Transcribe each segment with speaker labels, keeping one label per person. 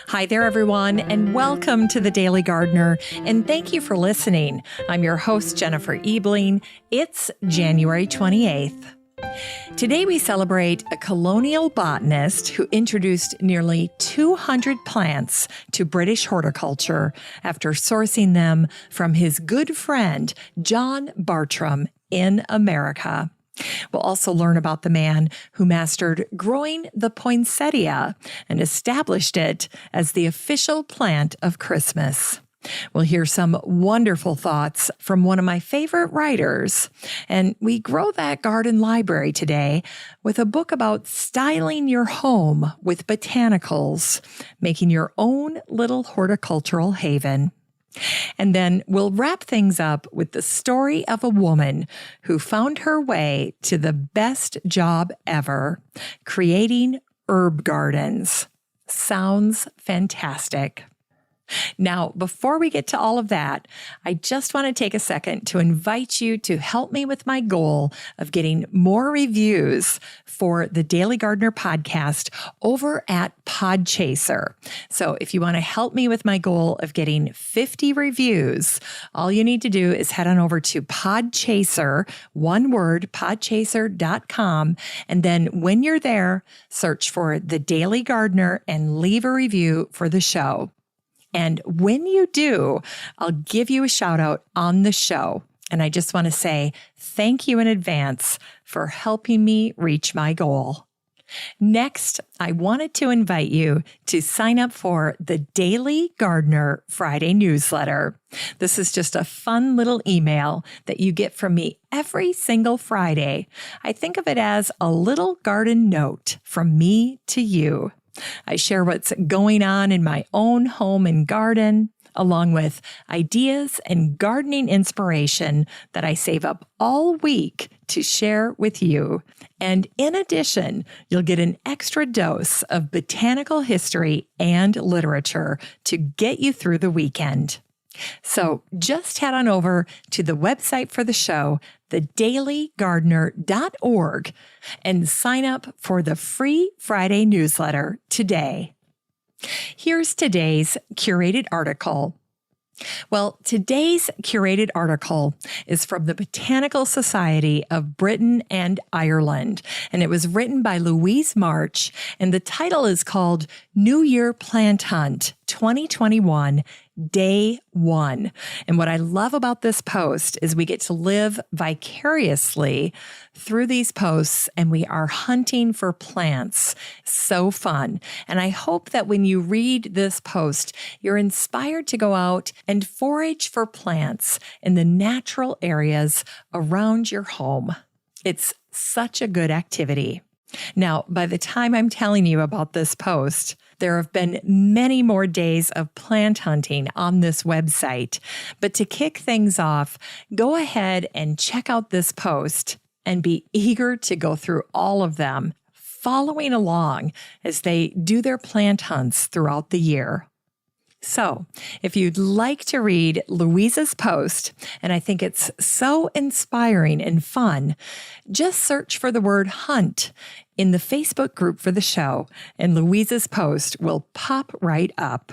Speaker 1: Hi there, everyone, and welcome to The Daily Gardener, and thank you for listening. I'm your host, Jennifer Ebling. It's January 28th. Today we celebrate a colonial botanist who introduced nearly 200 plants to British horticulture after sourcing them from his good friend, John Bartram, in America. We'll also learn about the man who mastered growing the poinsettia and established it as the official plant of Christmas. We'll hear some wonderful thoughts from one of my favorite writers, and we grow that garden library today with a book about styling your home with botanicals, making your own little horticultural haven. And then we'll wrap things up with the story of a woman who found her way to the best job ever, creating herb gardens. Sounds fantastic. Now, before we get to all of that, I just want to take a second to invite you to help me with my goal of getting more reviews for the Daily Gardener podcast over at Podchaser. So if you want to help me with my goal of getting 50 reviews, all you need to do is head on over to Podchaser, one word, podchaser.com. And then when you're there, search for the Daily Gardener and leave a review for the show. And when you do, I'll give you a shout out on the show. And I just want to say thank you in advance for helping me reach my goal. Next, I wanted to invite you to sign up for the Daily Gardener Friday newsletter. This is just a fun little email that you get from me every single Friday. I think of it as a little garden note from me to you. I share what's going on in my own home and garden, along with ideas and gardening inspiration that I save up all week to share with you. And in addition, you'll get an extra dose of botanical history and literature to get you through the weekend. So just head on over to the website for the show, thedailygardener.org, and sign up for the free Friday newsletter today. Here's today's curated article. Well, today's curated article is from the Botanical Society of Britain and Ireland, and it was written by Louise March, and the title is called New Year Plant Hunt 2021 Day 1. And what I love about this post is we get to live vicariously through these posts, and we are hunting for plants. So fun. And I hope that when you read this post, you're inspired to go out and forage for plants in the natural areas around your home. It's such a good activity. Now, by the time I'm telling you about this post, there have been many more days of plant hunting on this website. But to kick things off, go ahead and check out this post and be eager to go through all of them, following along as they do their plant hunts throughout the year. So, if you'd like to read Louise's post, and I think it's so inspiring and fun, just search for the word hunt in the Facebook group for the show, and Louise's post will pop right up.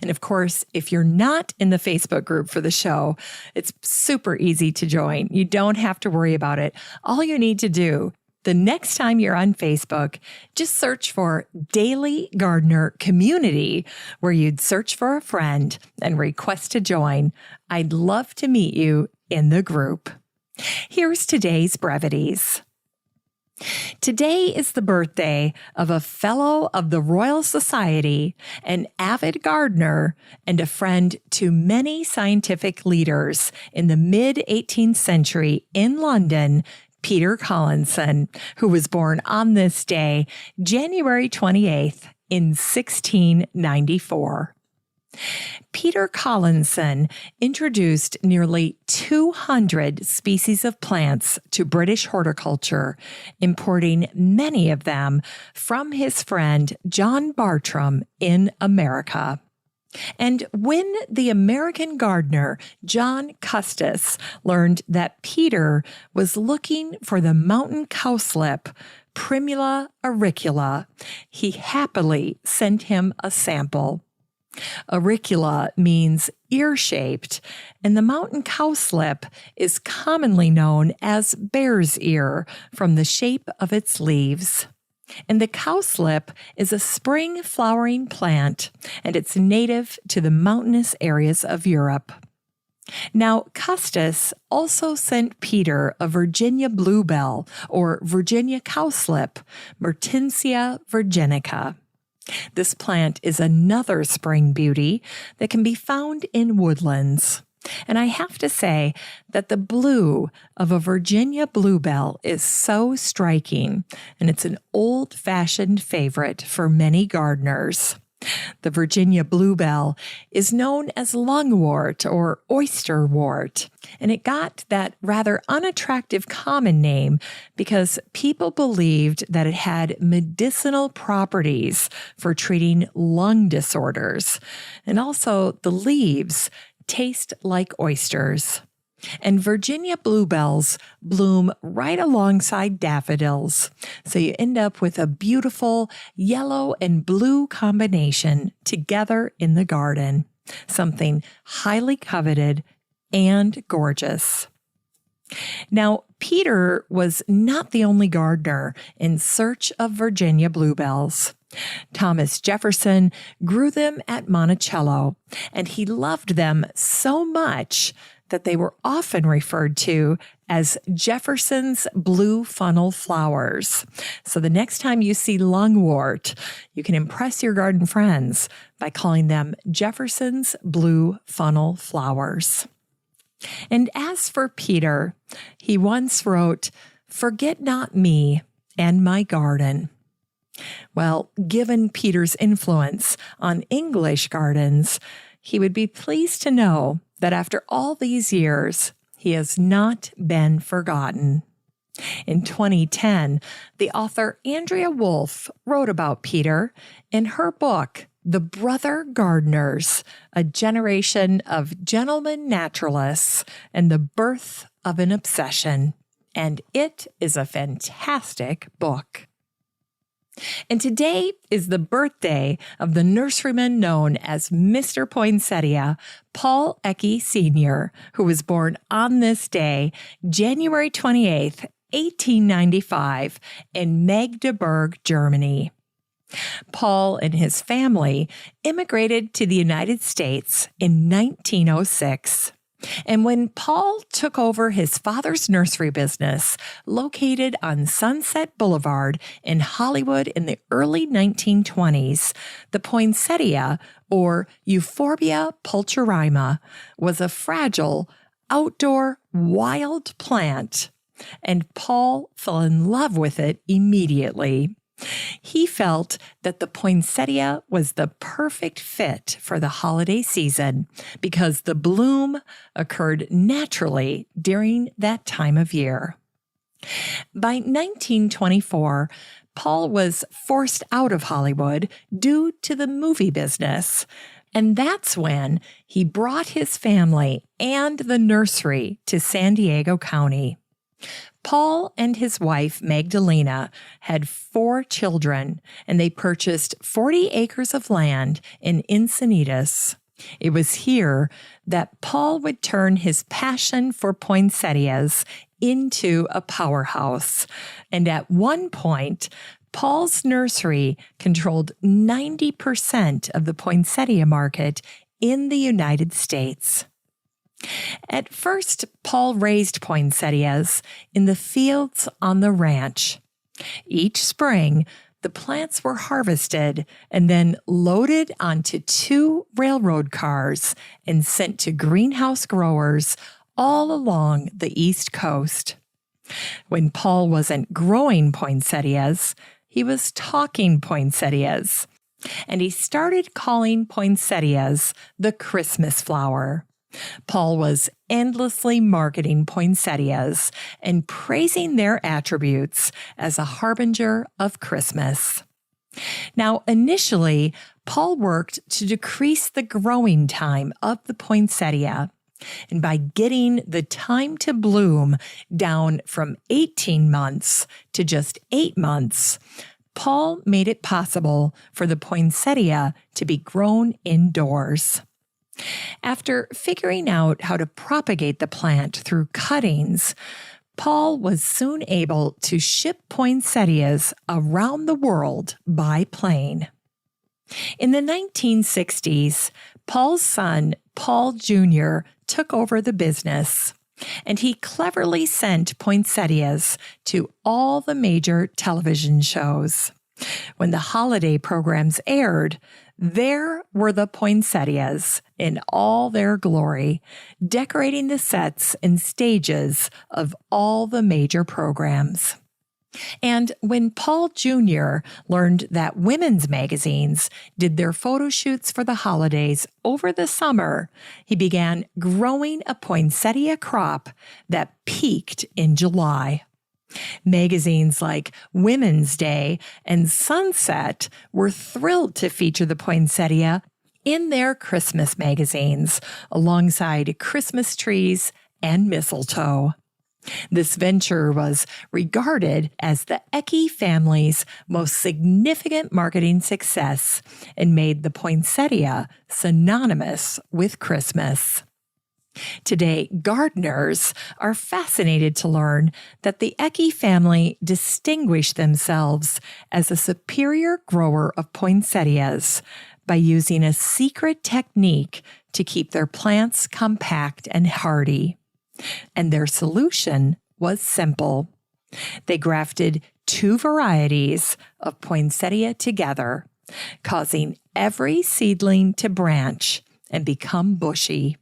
Speaker 1: And of course, if you're not in the Facebook group for the show, it's super easy to join. You don't have to worry about it. All you need to do the next time you're on Facebook, just search for Daily Gardener Community, where you'd search for a friend and request to join. I'd love to meet you in the group. Here's today's brevities. Today is the birthday of a fellow of the Royal Society, an avid gardener, and a friend to many scientific leaders in the mid-18th century in London, Peter Collinson, who was born on this day, January 28th, in 1694. Peter Collinson introduced nearly 200 species of plants to British horticulture, importing many of them from his friend John Bartram in America. And when the American gardener John Custis learned that Peter was looking for the mountain cowslip, Primula auricula, he happily sent him a sample. Auricula means ear-shaped, and the mountain cowslip is commonly known as bear's ear from the shape of its leaves. And the cowslip is a spring flowering plant, and it's native to the mountainous areas of Europe. Now, Custis also sent Peter a Virginia bluebell, or Virginia cowslip, Mertensia virginica. This plant is another spring beauty that can be found in woodlands. And I have to say that the blue of a Virginia bluebell is so striking, and it's an old-fashioned favorite for many gardeners. The Virginia bluebell is known as lungwort or oysterwort, and it got that rather unattractive common name because people believed that it had medicinal properties for treating lung disorders, and also the leaves taste like oysters. And Virginia bluebells bloom right alongside daffodils, so you end up with a beautiful yellow and blue combination together in the garden, something highly coveted and gorgeous. Now, Peter was not the only gardener in search of Virginia bluebells. Thomas Jefferson grew them at Monticello, and he loved them so much that they were often referred to as Jefferson's blue funnel flowers. So the next time you see lungwort, you can impress your garden friends by calling them Jefferson's blue funnel flowers. And as for Peter, he once wrote, "Forget not me and my garden." Well, given Peter's influence on English gardens, he would be pleased to know that after all these years, he has not been forgotten. In 2010, the author Andrea Wolf wrote about Peter in her book, The Brother Gardeners, A Generation of Gentlemen Naturalists and the Birth of an Obsession. And it is a fantastic book. And today is the birthday of the nurseryman known as Mr. Poinsettia, Paul Ecke Sr., who was born on this day, January 28th, 1895, in Magdeburg, Germany. Paul and his family immigrated to the United States in 1906. And when Paul took over his father's nursery business, located on Sunset Boulevard in Hollywood in the early 1920s, the poinsettia, or Euphorbia pulcherrima, was a fragile, outdoor, wild plant, and Paul fell in love with it immediately. He felt that the poinsettia was the perfect fit for the holiday season because the bloom occurred naturally during that time of year. By 1924, Paul was forced out of Hollywood due to the movie business, and that's when he brought his family and the nursery to San Diego County. Paul and his wife, Magdalena, had 4 children, and they purchased 40 acres of land in Encinitas. It was here that Paul would turn his passion for poinsettias into a powerhouse. And at one point, Paul's nursery controlled 90% of the poinsettia market in the United States. At first, Paul raised poinsettias in the fields on the ranch. Each spring, the plants were harvested and then loaded onto 2 railroad cars and sent to greenhouse growers all along the East Coast. When Paul wasn't growing poinsettias, he was talking poinsettias, and he started calling poinsettias the Christmas flower. Paul was endlessly marketing poinsettias and praising their attributes as a harbinger of Christmas. Now, initially, Paul worked to decrease the growing time of the poinsettia. And by getting the time to bloom down from 18 months to just 8 months, Paul made it possible for the poinsettia to be grown indoors. After figuring out how to propagate the plant through cuttings, Paul was soon able to ship poinsettias around the world by plane. In the 1960s, Paul's son, Paul Jr., took over the business, and he cleverly sent poinsettias to all the major television shows. When the holiday programs aired, there were the poinsettias in all their glory, decorating the sets and stages of all the major programs. And when Paul Jr. learned that women's magazines did their photo shoots for the holidays over the summer, he began growing a poinsettia crop that peaked in July. Magazines like Women's Day and Sunset were thrilled to feature the poinsettia in their Christmas magazines, alongside Christmas trees and mistletoe. This venture was regarded as the Ecke family's most significant marketing success and made the poinsettia synonymous with Christmas. Today, gardeners are fascinated to learn that the Ecke family distinguished themselves as a superior grower of poinsettias by using a secret technique to keep their plants compact and hardy. And their solution was simple. They grafted 2 varieties of poinsettia together, causing every seedling to branch and become bushy.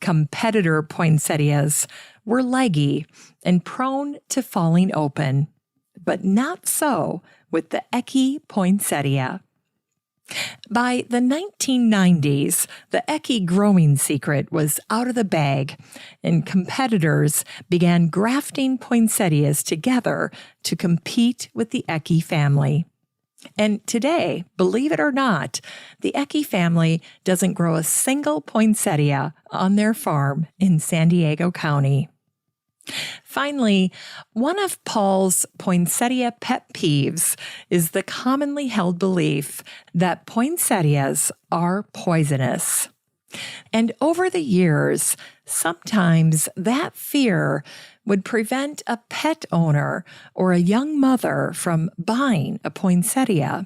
Speaker 1: Competitor poinsettias were leggy and prone to falling open, but not so with the Ecke poinsettia. By the 1990s, the Ecke growing secret was out of the bag, and competitors began grafting poinsettias together to compete with the Ecke family. And today, believe it or not, the Ecke family doesn't grow a single poinsettia on their farm in San Diego County. Finally, one of Paul's poinsettia pet peeves is the commonly held belief that poinsettias are poisonous. And over the years, sometimes that fear would prevent a pet owner or a young mother from buying a poinsettia.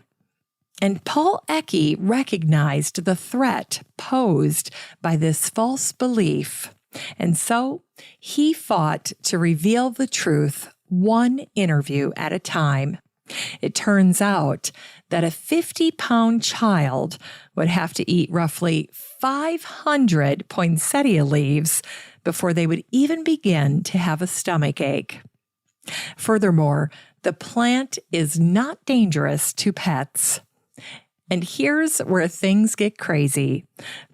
Speaker 1: And Paul Ecke recognized the threat posed by this false belief. And so he fought to reveal the truth one interview at a time. It turns out that a 50-pound child would have to eat roughly 500 poinsettia leaves before they would even begin to have a stomach ache. Furthermore, the plant is not dangerous to pets. And here's where things get crazy.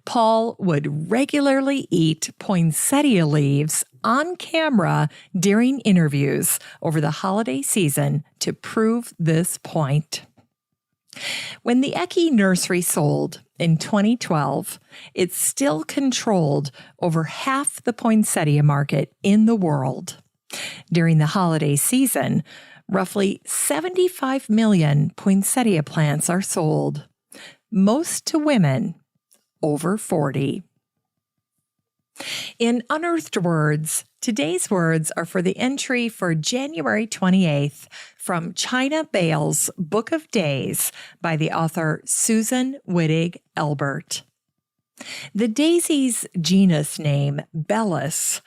Speaker 1: Paul would regularly eat poinsettia leaves on camera during interviews over the holiday season to prove this point. When the Ecke nursery sold in 2012, it still controlled over half the poinsettia market in the world. During the holiday season, roughly 75 million poinsettia plants are sold, most to women over 40. In Unearthed Words, today's words are for the entry for January 28th from China Bale's Book of Days by the author Susan Wittig Elbert. The daisy's genus name, Bellis,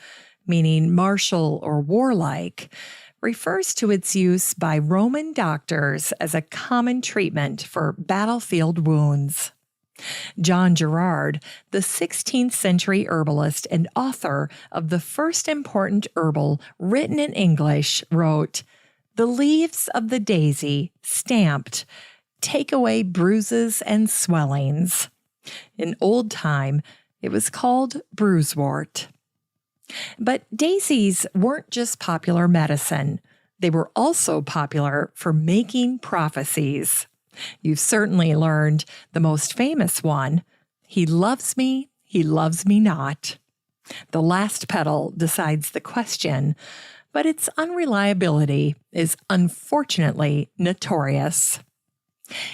Speaker 1: meaning martial or warlike, refers to its use by Roman doctors as a common treatment for battlefield wounds. John Gerard, the 16th century herbalist and author of the first important herbal written in English, wrote, "The leaves of the daisy, stamped, take away bruises and swellings." In old time, it was called bruisewort. But daisies weren't just popular medicine. They were also popular for making prophecies. You've certainly learned the most famous one, he loves me not. The last petal decides the question, but its unreliability is unfortunately notorious.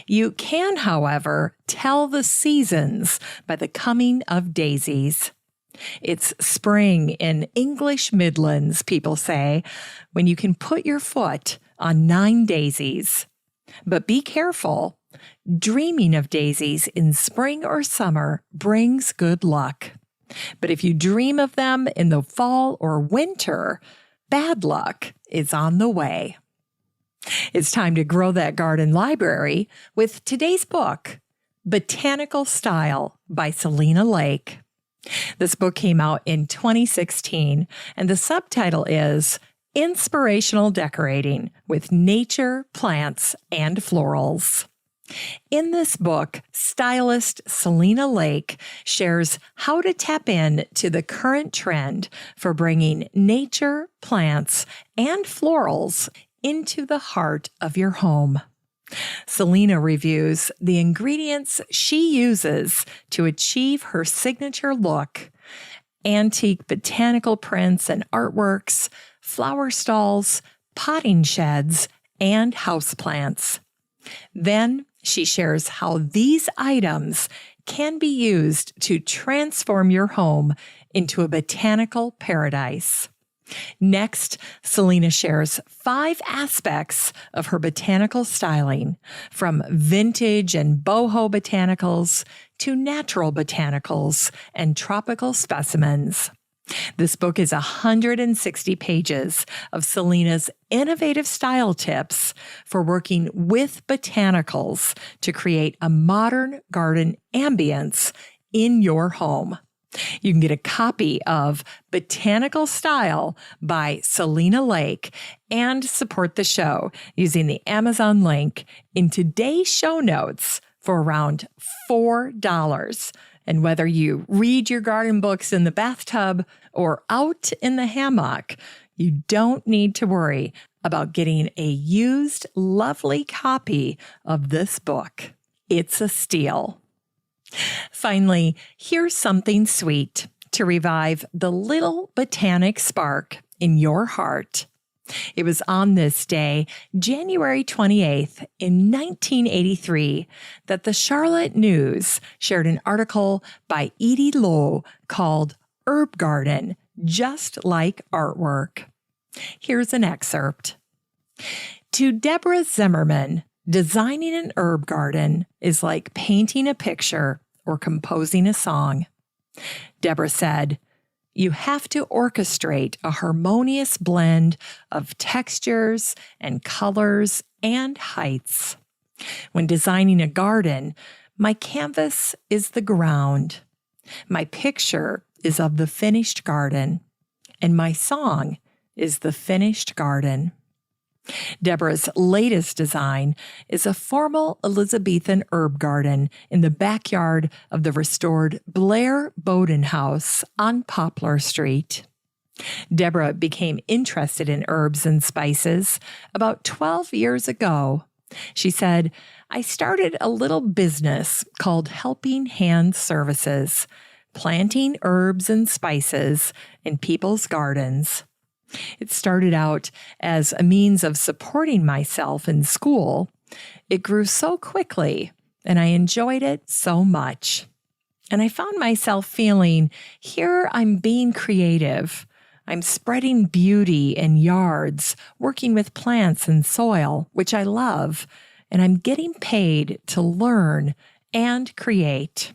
Speaker 1: You can, however, tell the seasons by the coming of daisies. It's spring in English Midlands, people say, when you can put your foot on 9 daisies. But be careful. Dreaming of daisies in spring or summer brings good luck. But if you dream of them in the fall or winter, bad luck is on the way. It's time to grow that garden library with today's book, Botanical Style by Selena Lake. This book came out in 2016, and the subtitle is Inspirational Decorating with Nature, Plants, and Florals. In this book, stylist Selena Lake shares how to tap in to the current trend for bringing nature, plants, and florals into the heart of your home. Selena reviews the ingredients she uses to achieve her signature look: antique botanical prints and artworks, flower stalls, potting sheds, and houseplants. Then she shares how these items can be used to transform your home into a botanical paradise. Next, Selena shares 5 aspects of her botanical styling, from vintage and boho botanicals to natural botanicals and tropical specimens. This book is 160 pages of Selena's innovative style tips for working with botanicals to create a modern garden ambience in your home. You can get a copy of Botanical Style by Selena Lake and support the show using the Amazon link in today's show notes for around $4. And whether you read your garden books in the bathtub or out in the hammock, you don't need to worry about getting a used, lovely copy of this book. It's a steal. Finally, here's something sweet to revive the little botanic spark in your heart. It was on this day, January 28th, in 1983, that the Charlotte News shared an article by Edie Lowe called Herb Garden, Just Like Artwork. Here's an excerpt. To Deborah Zimmerman, designing an herb garden is like painting a picture or composing a song. Deborah said, "You have to orchestrate a harmonious blend of textures and colors and heights. When designing a garden, my canvas is the ground. My picture is of the finished garden, and my song is the finished garden." Deborah's latest design is a formal Elizabethan herb garden in the backyard of the restored Blair Bowden House on Poplar Street. Deborah became interested in herbs and spices about 12 years ago. She said, "I started a little business called Helping Hand Services, planting herbs and spices in people's gardens. It started out as a means of supporting myself in school. It grew so quickly, and I enjoyed it so much. And I found myself feeling, here I'm being creative. I'm spreading beauty in yards, working with plants and soil, which I love, and I'm getting paid to learn and create."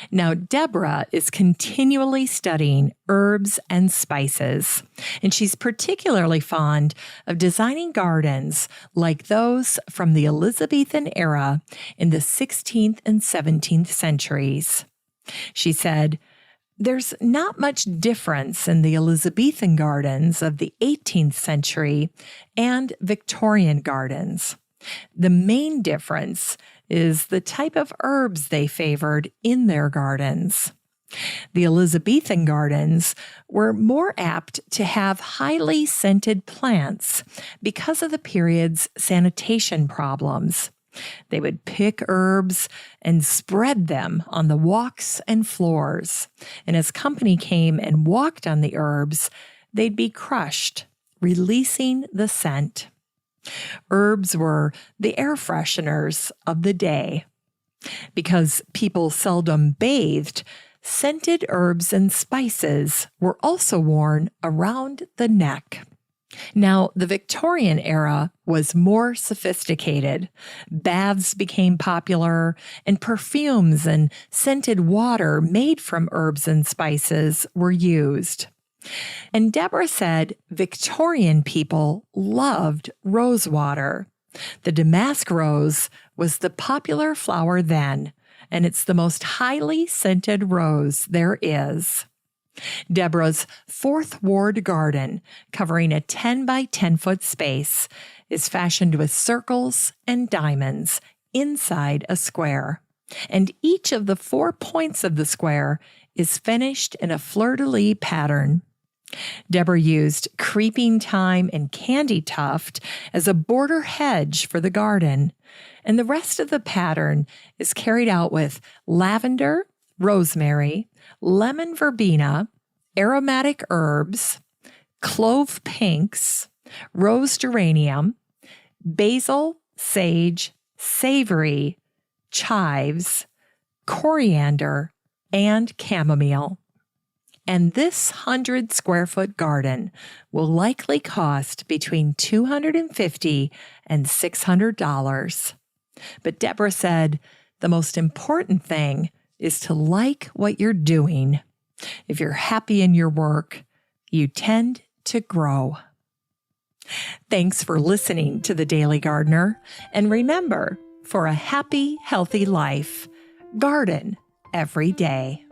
Speaker 1: Now, Deborah is continually studying herbs and spices, and she's particularly fond of designing gardens like those from the Elizabethan era in the 16th and 17th centuries. She said, "There's not much difference in the Elizabethan gardens of the 18th century and Victorian gardens. The main difference is the type of herbs they favored in their gardens. The Elizabethan gardens were more apt to have highly scented plants because of the period's sanitation problems. They would pick herbs and spread them on the walks and floors. And as company came and walked on the herbs, they'd be crushed, releasing the scent. Herbs were the air fresheners of the day. Because people seldom bathed, scented herbs and spices were also worn around the neck. Now, the Victorian era was more sophisticated. Baths became popular, and perfumes and scented water made from herbs and spices were used. And Deborah said Victorian people loved rose water. The damask rose was the popular flower then, and it's the most highly scented rose there is. Deborah's 4th Ward garden, covering a 10 by 10 foot space, is fashioned with circles and diamonds inside a square. And each of the 4 points of the square is finished in a fleur-de-lis pattern. Deborah used creeping thyme and candy tuft as a border hedge for the garden, and the rest of the pattern is carried out with lavender, rosemary, lemon verbena, aromatic herbs, clove pinks, rose geranium, basil, sage, savory, chives, coriander, and chamomile. And this 100 square foot garden will likely cost between $250 and $600. But Deborah said the most important thing is to like what you're doing. If you're happy in your work, you tend to grow. Thanks for listening to The Daily Gardener. And remember, for a happy, healthy life, garden every day.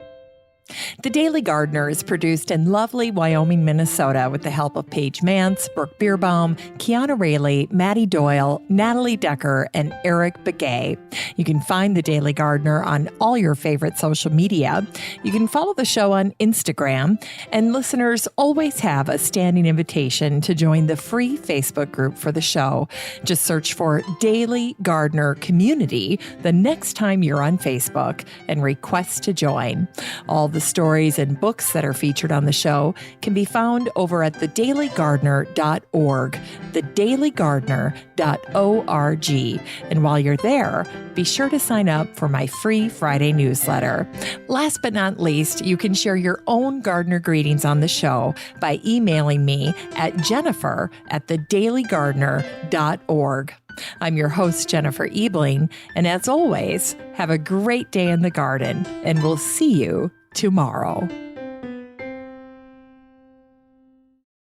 Speaker 1: The Daily Gardener is produced in lovely Wyoming, Minnesota with the help of Paige Mance, Brooke Bierbaum, Kiana Rayleigh, Maddie Doyle, Natalie Decker, and Eric Begay. You can find The Daily Gardener on all your favorite social media. You can follow the show on Instagram, and listeners always have a standing invitation to join the free Facebook group for the show. Just search for Daily Gardener Community the next time you're on Facebook and request to join. All the stories and books that are featured on the show can be found over at thedailygardener.org, thedailygardener.org. And while you're there, be sure to sign up for my free Friday newsletter. Last but not least, you can share your own gardener greetings on the show by emailing me at jennifer@thedailygardener.org. I'm your host, Jennifer Ebling, and as always, have a great day in the garden, and we'll see you tomorrow.